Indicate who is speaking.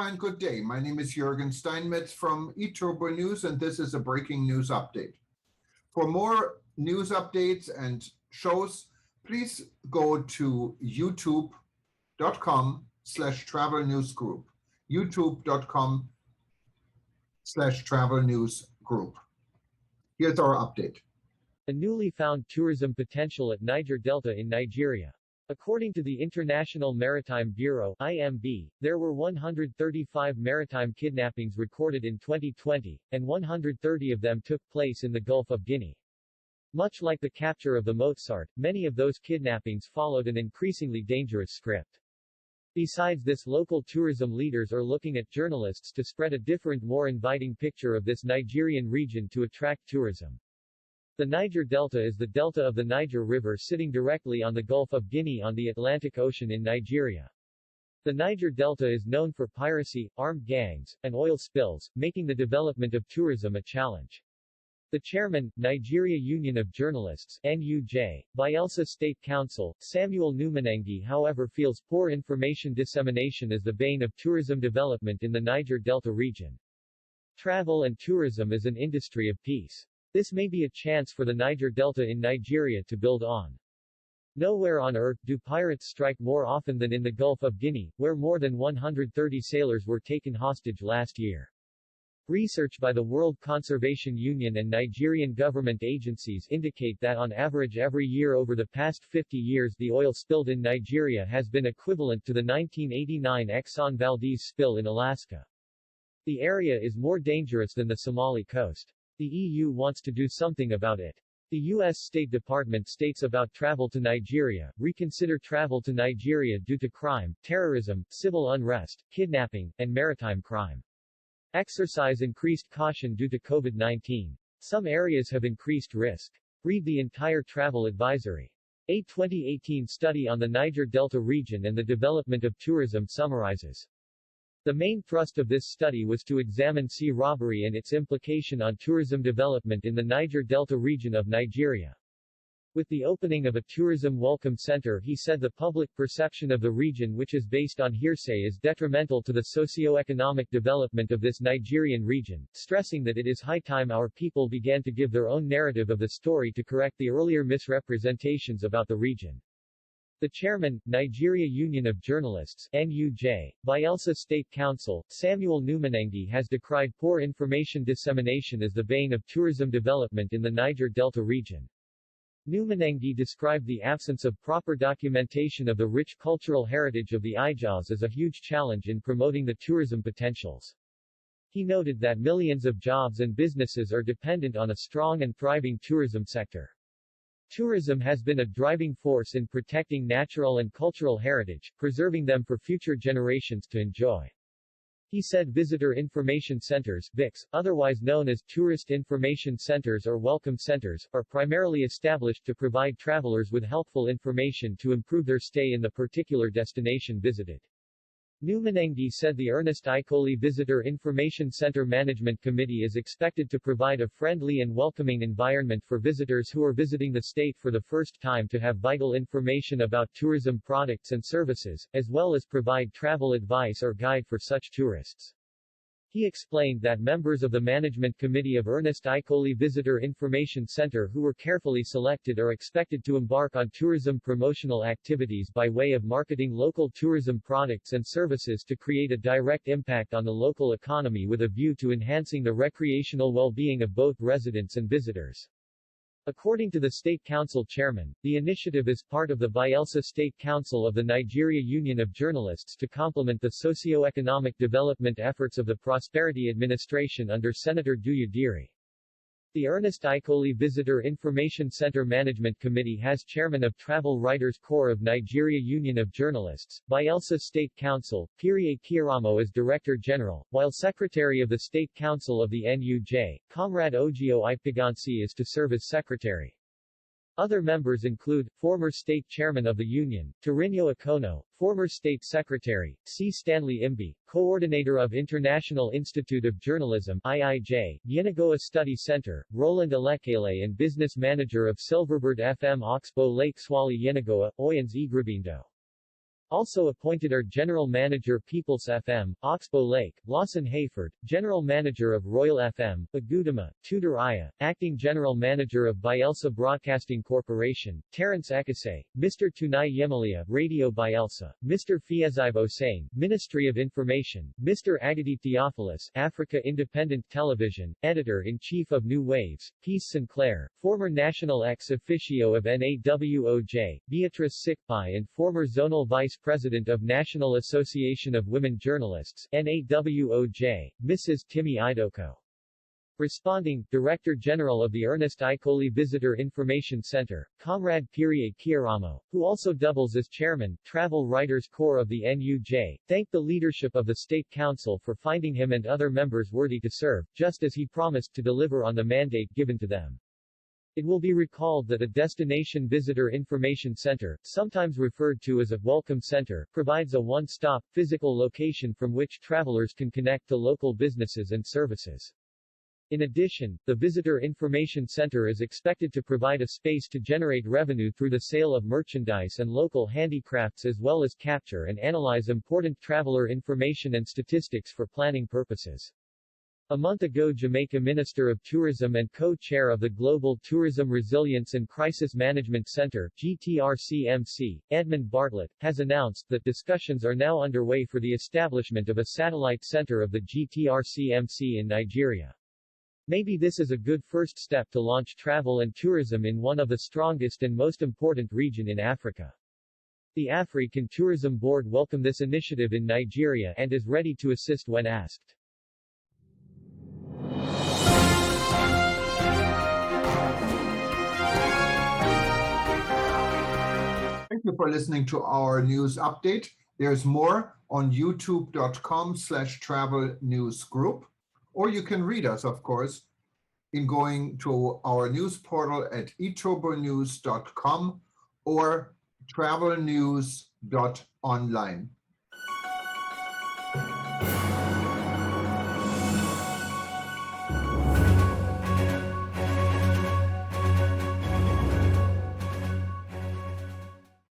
Speaker 1: and good day. My name is Jürgen Steinmetz from eTurboNews, and this is a breaking news update. For more news updates and shows, please go to youtube.com/travel news group. youtube.com/travel news group. Here's our update.
Speaker 2: A newly found tourism potential at Niger Delta in Nigeria. According to the International Maritime Bureau (IMB), there were 135 maritime kidnappings recorded in 2020, and 130 of them took place in the Gulf of Guinea. Much like the capture of the Mozart, many of those kidnappings followed an increasingly dangerous script. Besides this, local tourism leaders are looking at journalists to spread a different, more inviting picture of this Nigerian region to attract tourism. The Niger Delta is the delta of the Niger River sitting directly on the Gulf of Guinea on the Atlantic Ocean in Nigeria. The Niger Delta is known for piracy, armed gangs, and oil spills, making the development of tourism a challenge. The chairman, Nigeria Union of Journalists (NUJ), Bielsa State Council, Samuel Numenengi, however, feels poor information dissemination is the bane of tourism development in the Niger Delta region. Travel and tourism is an industry of peace. This may be a chance for the Niger Delta in Nigeria to build on. Nowhere on earth do pirates strike more often than in the Gulf of Guinea, where more than 130 sailors were taken hostage last year. Research by the World Conservation Union and Nigerian government agencies indicate that on average every year over the past 50 years the oil spilled in Nigeria has been equivalent to the 1989 Exxon Valdez spill in Alaska. The area is more dangerous than the Somali coast. The EU wants to do something about it. The U.S. State Department states about travel to Nigeria: reconsider travel to Nigeria due to crime, terrorism, civil unrest, kidnapping, and maritime crime. Exercise increased caution due to COVID-19. Some areas have increased risk. Read the entire travel advisory. A 2018 study on the Niger Delta region and the development of tourism summarizes. The main thrust of this study was to examine sea robbery and its implication on tourism development in the Niger Delta region of Nigeria. With the opening of a tourism welcome center, he said the public perception of the region, which is based on hearsay, is detrimental to the socio-economic development of this Nigerian region, stressing that it is high time our people began to give their own narrative of the story to correct the earlier misrepresentations about the region. The chairman, Nigeria Union of Journalists (NUJ), Bielsa State Council, Samuel Numenengi, has decried poor information dissemination as the bane of tourism development in the Niger Delta region. Numenengi described the absence of proper documentation of the rich cultural heritage of the Ijaws as a huge challenge in promoting the tourism potentials. He noted that millions of jobs and businesses are dependent on a strong and thriving tourism sector. Tourism has been a driving force in protecting natural and cultural heritage, preserving them for future generations to enjoy. He said Visitor Information Centers (VICs), otherwise known as Tourist Information Centers or Welcome Centers, are primarily established to provide travelers with helpful information to improve their stay in the particular destination visited. Numenengi said the Ernest Ikoli Visitor Information Center Management Committee is expected to provide a friendly and welcoming environment for visitors who are visiting the state for the first time to have vital information about tourism products and services, as well as provide travel advice or guide for such tourists. He explained that members of the Management Committee of Ernest Ikoli Visitor Information Center who were carefully selected are expected to embark on tourism promotional activities by way of marketing local tourism products and services to create a direct impact on the local economy with a view to enhancing the recreational well-being of both residents and visitors. According to the State Council chairman, the initiative is part of the Bielsa State Council of the Nigeria Union of Journalists to complement the socio-economic development efforts of the Prosperity Administration under Senator Duya Diri. The Ernest Ikoli Visitor Information Center Management Committee has Chairman of Travel Writers Corps of Nigeria Union of Journalists, Bielsa State Council, Pirie Kiaramo as Director General, while Secretary of the State Council of the NUJ, Comrade Ogio Ipigansi, is to serve as Secretary. Other members include, former State Chairman of the Union, Tarinyo Akono, former State Secretary, C. Stanley Imbi, Coordinator of International Institute of Journalism IIJ, Yenagoa Study Center, Roland Alekele, and Business Manager of Silverbird FM Oxbow Lake Swali Yenagoa, Oyens Igribindo. Also appointed are General Manager Peoples FM, Oxbow Lake, Lawson Hayford, General Manager of Royal FM, Agudama, Tudor Aya, Acting General Manager of Bielsa Broadcasting Corporation, Terence Akase, Mr. Tunay Yemalia, Radio Bielsa, Mr. Fiazive Osane, Ministry of Information, Mr. Agadip Theophilus, Africa Independent Television, Editor-in-Chief of New Waves, Peace Sinclair, former National Ex-Officio of NAWOJ, Beatrice Sikpai and former Zonal Vice President of National Association of Women Journalists, NAWOJ, Mrs. Timmy Idoko. Responding, Director General of the Ernest Icoli Visitor Information Center, Comrade Pirie Kiaramo, who also doubles as Chairman, Travel Writers Corps of the NUJ, thanked the leadership of the State Council for finding him and other members worthy to serve, just as he promised to deliver on the mandate given to them. It will be recalled that a Destination Visitor Information Center, sometimes referred to as a Welcome Center, provides a one-stop, physical location from which travelers can connect to local businesses and services. In addition, the Visitor Information Center is expected to provide a space to generate revenue through the sale of merchandise and local handicrafts as well as capture and analyze important traveler information and statistics for planning purposes. A month ago, Jamaica Minister of Tourism and co-chair of the Global Tourism Resilience and Crisis Management Center, GTRCMC, Edmund Bartlett, has announced that discussions are now underway for the establishment of a satellite center of the GTRCMC in Nigeria. Maybe this is a good first step to launch travel and tourism in one of the strongest and most important region in Africa. The African Tourism Board welcomed this initiative in Nigeria and is ready to assist when asked.
Speaker 1: Thank you for listening to our news update. There's more on youtube.com/travel news group, or you can read us, of course, in going to our news portal at eTurboNews.com or travelnews.online.